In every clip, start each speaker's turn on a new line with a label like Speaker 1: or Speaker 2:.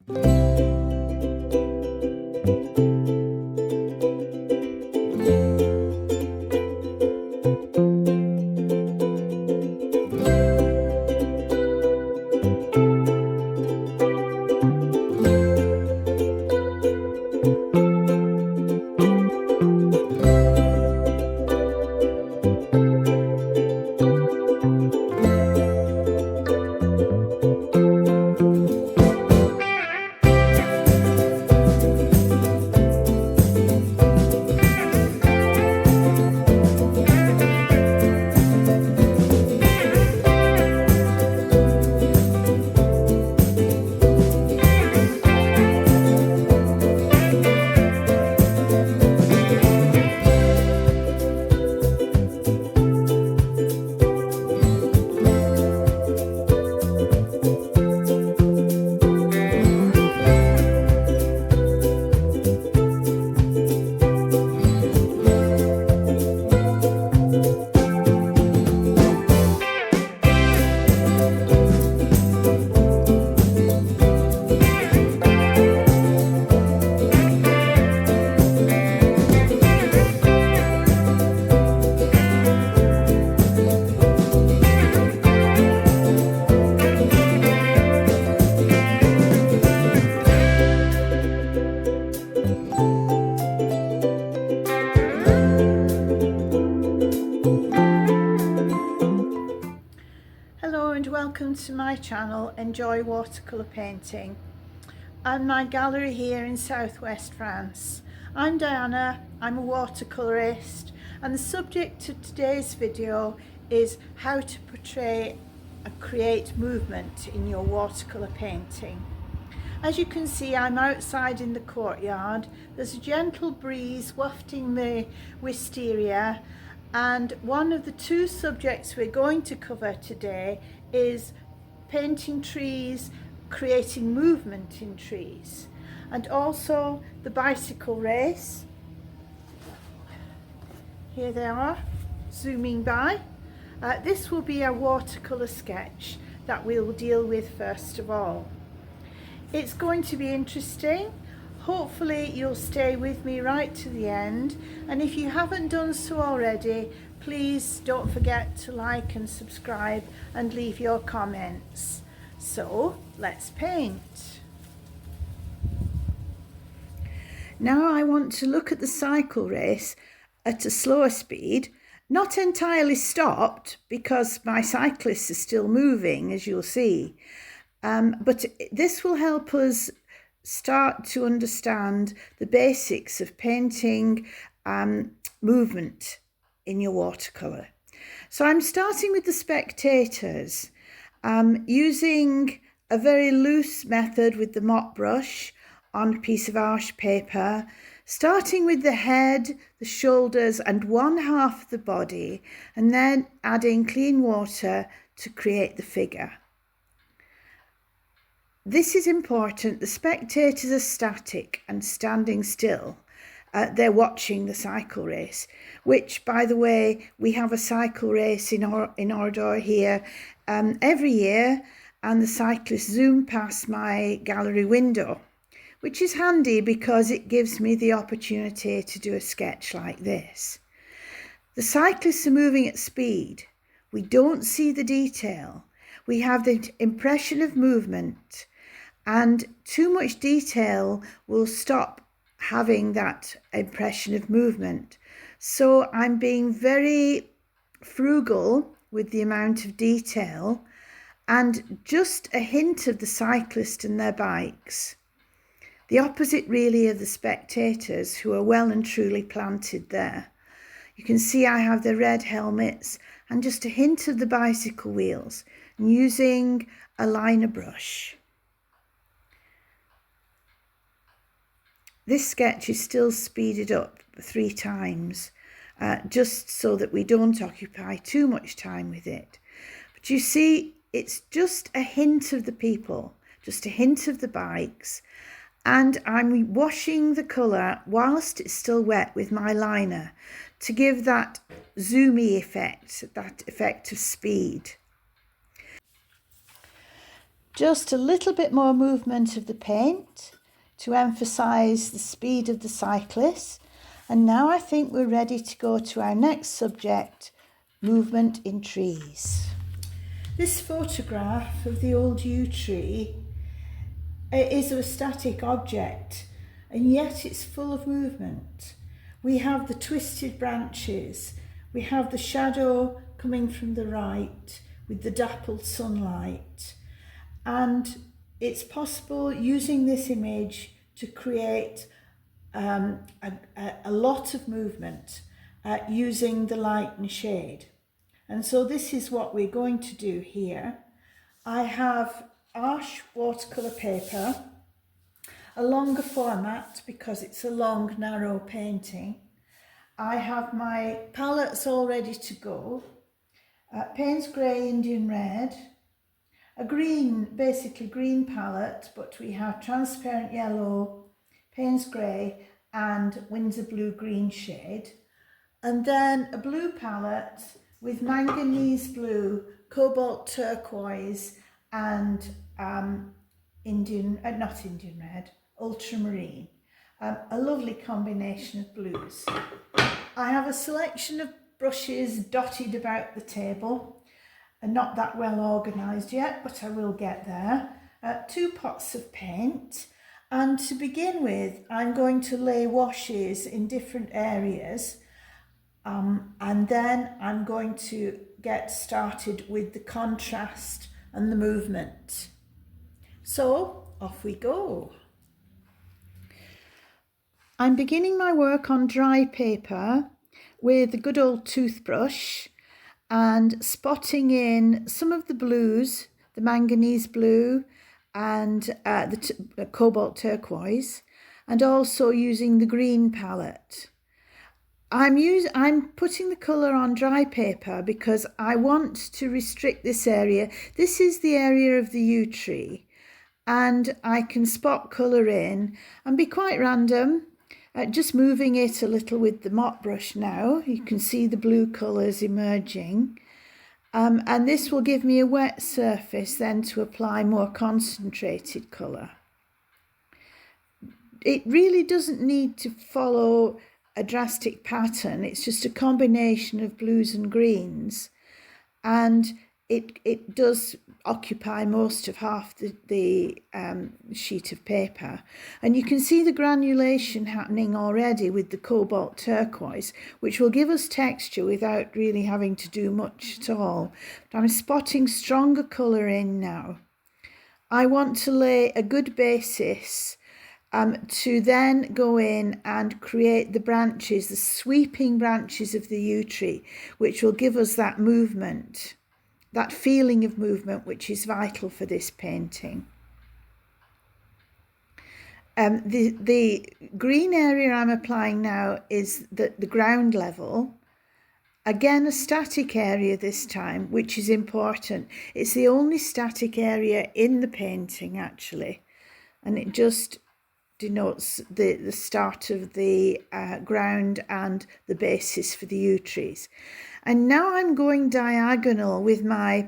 Speaker 1: Hello and welcome to my channel, Enjoy Watercolour Painting, and my gallery here in southwest France. I'm Diana, I'm a watercolourist, and the subject of today's video is how to portray and create movement in your watercolour painting. As you can see, I'm outside in the courtyard. There's a gentle breeze wafting the wisteria, and one of the two subjects we're going to cover today is painting trees, creating movement in trees, and also the bicycle race. Here they are, zooming by. This will be a watercolour sketch that we'll deal with first of all. It's going to be interesting. Hopefully you'll stay with me right to the end, and if you haven't done so already, please don't forget to like and subscribe and leave your comments. So let's paint. Now I want to look at the cycle race at a slower speed, not entirely stopped because my cyclists are still moving, as you'll see, but this will help us start to understand the basics of painting movement in your watercolour. So I'm starting with the spectators, using a very loose method with the mop brush on a piece of arch paper, starting with the head, the shoulders and one half of the body, and then adding clean water to create the figure. This is important. The spectators are static and standing still. They're watching the cycle race, which, by the way, we have a cycle race in Ordor here every year, and the cyclists zoom past my gallery window, which is handy because it gives me the opportunity to do a sketch like this. The cyclists are moving at speed. We don't see the detail. We have the impression of movement, and too much detail will stop having that impression of movement. So I'm being very frugal with the amount of detail, and just a hint of the cyclist and their bikes. The opposite really of the spectators, who are well and truly planted there. You can see I have the red helmets and just a hint of the bicycle wheels, and using a liner brush. This sketch is still speeded up 3 times, just so that we don't occupy too much time with it. But you see, it's just a hint of the people, just a hint of the bikes, and I'm washing the colour whilst it's still wet with my liner to give that zoomy effect, that effect of speed. Just a little bit more movement of the paint to emphasise the speed of the cyclists. And now I think we're ready to go to our next subject, movement in trees. This photograph of the old yew tree is a static object, and yet it's full of movement. We have the twisted branches, we have the shadow coming from the right with the dappled sunlight, and it's possible using this image to create a lot of movement using the light and shade. And so this is what we're going to do here. I have Arches watercolour paper, a longer format because it's a long, narrow painting. I have my palettes all ready to go. Payne's Grey, Indian Red, a green, basically green palette, but we have transparent yellow, Payne's Grey and Windsor Blue green shade. And then a blue palette with manganese blue, cobalt turquoise and not Indian Red, ultramarine. A lovely combination of blues. I have a selection of brushes dotted about the table and not that well organised yet, but I will get there. 2 pots of paint, and to begin with I'm going to lay washes in different areas, and then I'm going to get started with the contrast and the movement. So off we go. I'm beginning my work on dry paper with a good old toothbrush and spotting in some of the blues, the manganese blue and the cobalt turquoise, and also using the green palette. I'm putting the colour on dry paper because I want to restrict this area. This is the area of the yew tree, and I can spot colour in and be quite random. Just moving it a little with the mop brush now. You can see the blue colours emerging. And this will give me a wet surface then to apply more concentrated colour. It really doesn't need to follow a drastic pattern. It's just a combination of blues and greens. And it does occupy most of half the sheet of paper, and you can see the granulation happening already with the cobalt turquoise, which will give us texture without really having to do much at all. But I'm spotting stronger colour in now. I want to lay a good basis to then go in and create the branches, the sweeping branches of the yew tree, which will give us that movement, that feeling of movement, which is vital for this painting. The green area I'm applying now is the ground level. Again, a static area this time, which is important. It's the only static area in the painting, actually, and it just denotes the start of the ground and the basis for the yew trees. And now I'm going diagonal with my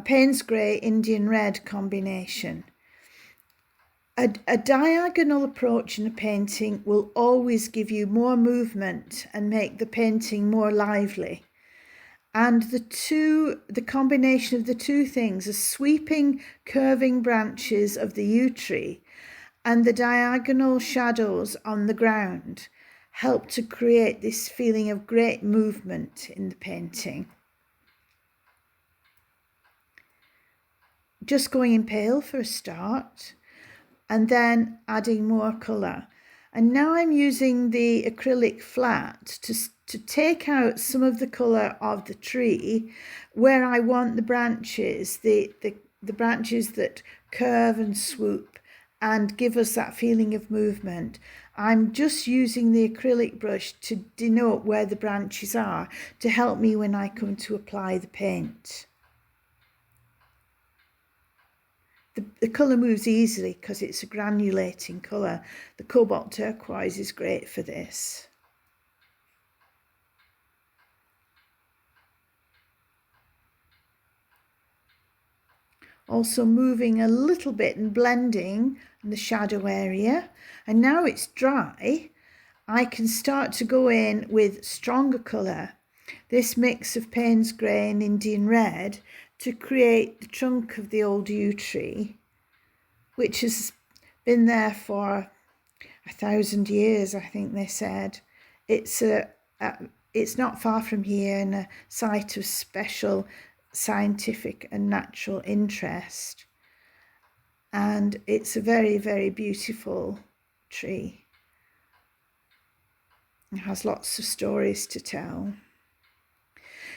Speaker 1: Payne's Grey Indian Red combination. A diagonal approach in a painting will always give you more movement and make the painting more lively. And the combination of the two things, the sweeping, curving branches of the yew tree and the diagonal shadows on the ground, help to create this feeling of great movement in the painting. Just going in pale for a start, and then adding more colour. And now I'm using the acrylic flat to take out some of the colour of the tree where I want the branches, the branches that curve and swoop and give us that feeling of movement. I'm just using the acrylic brush to denote where the branches are to help me when I come to apply the paint. The colour moves easily because it's a granulating colour. The cobalt turquoise is great for this. also moving a little bit and blending in the shadow area. And now it's dry, I can start to go in with stronger colour, this mix of Payne's grey and Indian red, to create the trunk of the old yew tree, which has been there for 1,000 years, I think they said. It's not far from here, in a site of special scientific and natural interest, and it's a very, very beautiful tree. It has lots of stories to tell.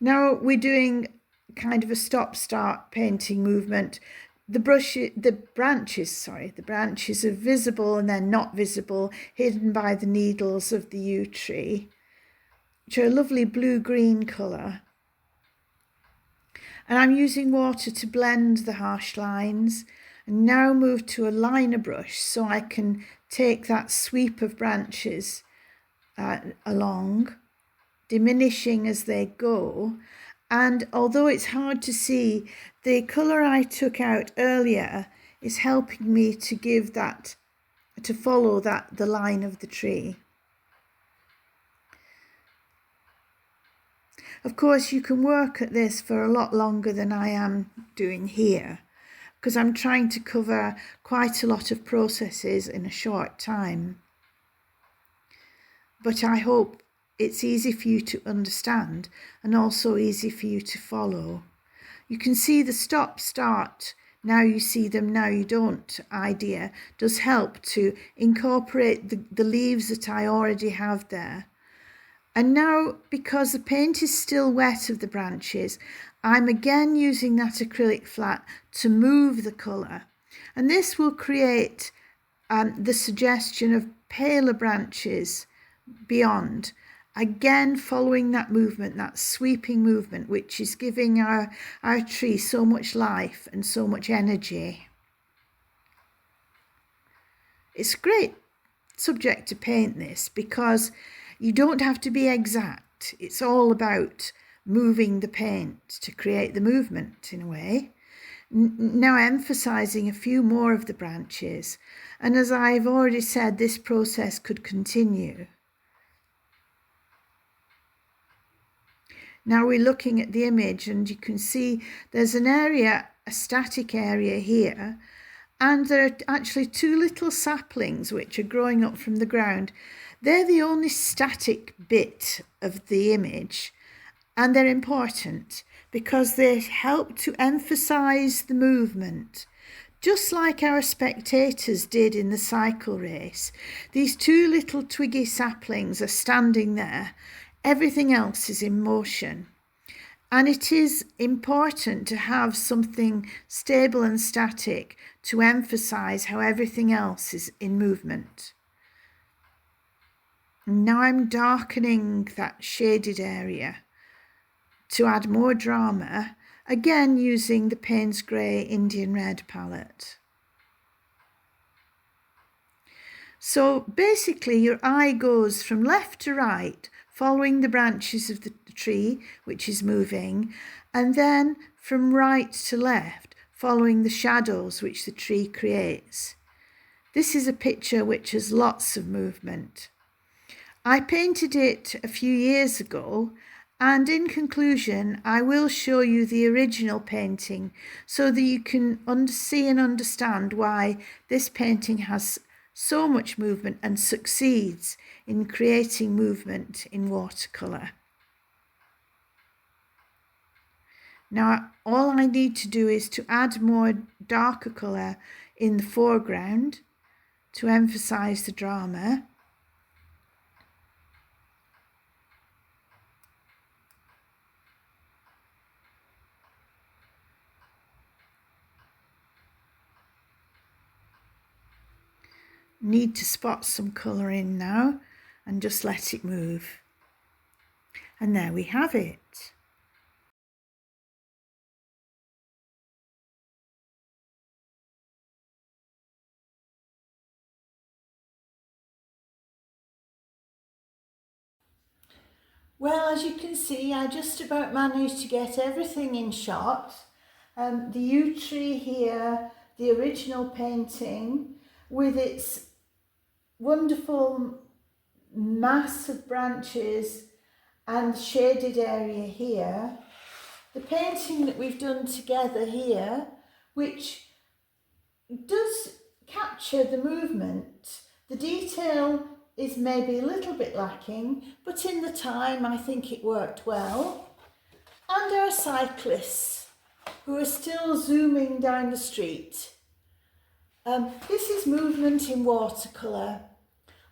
Speaker 1: Now we're doing kind of a stop-start painting movement. The branches are visible and then not visible, hidden by the needles of the yew tree, which are a lovely blue-green colour. And I'm using water to blend the harsh lines, and now move to a liner brush so I can take that sweep of branches along, diminishing as they go. And although it's hard to see, the colour I took out earlier is helping me to give that, to follow the line of the tree. Of course, you can work at this for a lot longer than I am doing here, because I'm trying to cover quite a lot of processes in a short time. But I hope it's easy for you to understand and also easy for you to follow. You can see the stop-start, now you see them, now you don't idea does help to incorporate the leaves that I already have there. And now, because the paint is still wet of the branches, I'm again using that acrylic flat to move the colour. And this will create the suggestion of paler branches beyond, again following that movement, that sweeping movement, which is giving our tree so much life and so much energy. It's a great subject to paint this, because you don't have to be exact. It's all about moving the paint to create the movement in a way. Now emphasising a few more of the branches, and as I've already said, this process could continue. Now we're looking at the image, and you can see there's an area, a static area here, and there are actually two little saplings which are growing up from the ground. They're the only static bit of the image, and they're important because they help to emphasise the movement, just like our spectators did in the cycle race. These two little twiggy saplings are standing there. Everything else is in motion. And it is important to have something stable and static to emphasise how everything else is in movement. Now I'm darkening that shaded area to add more drama, again using the Payne's Grey Indian Red palette. So basically your eye goes from left to right, following the branches of the tree, which is moving, and then from right to left, following the shadows which the tree creates. This is a picture which has lots of movement. I painted it a few years ago, and in conclusion, I will show you the original painting so that you can see and understand why this painting has so much movement and succeeds in creating movement in watercolour. Now, all I need to do is to add more darker colour in the foreground to emphasise the drama. Need to spot some colour in now and just let it move. And there we have it. Well, as you can see, I just about managed to get everything in shot, the yew tree here, the original painting with its wonderful mass of branches and shaded area here. The painting that we've done together here, which does capture the movement. The detail is maybe a little bit lacking, but in the time I think it worked well. And our cyclists who are still zooming down the street. This is movement in watercolour.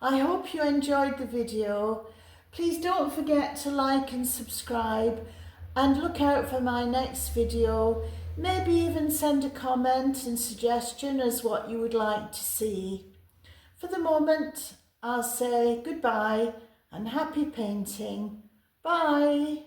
Speaker 1: I hope you enjoyed the video. Please don't forget to like and subscribe and look out for my next video. Maybe even send a comment and suggestion as what you would like to see. For the moment, I'll say goodbye and happy painting. Bye.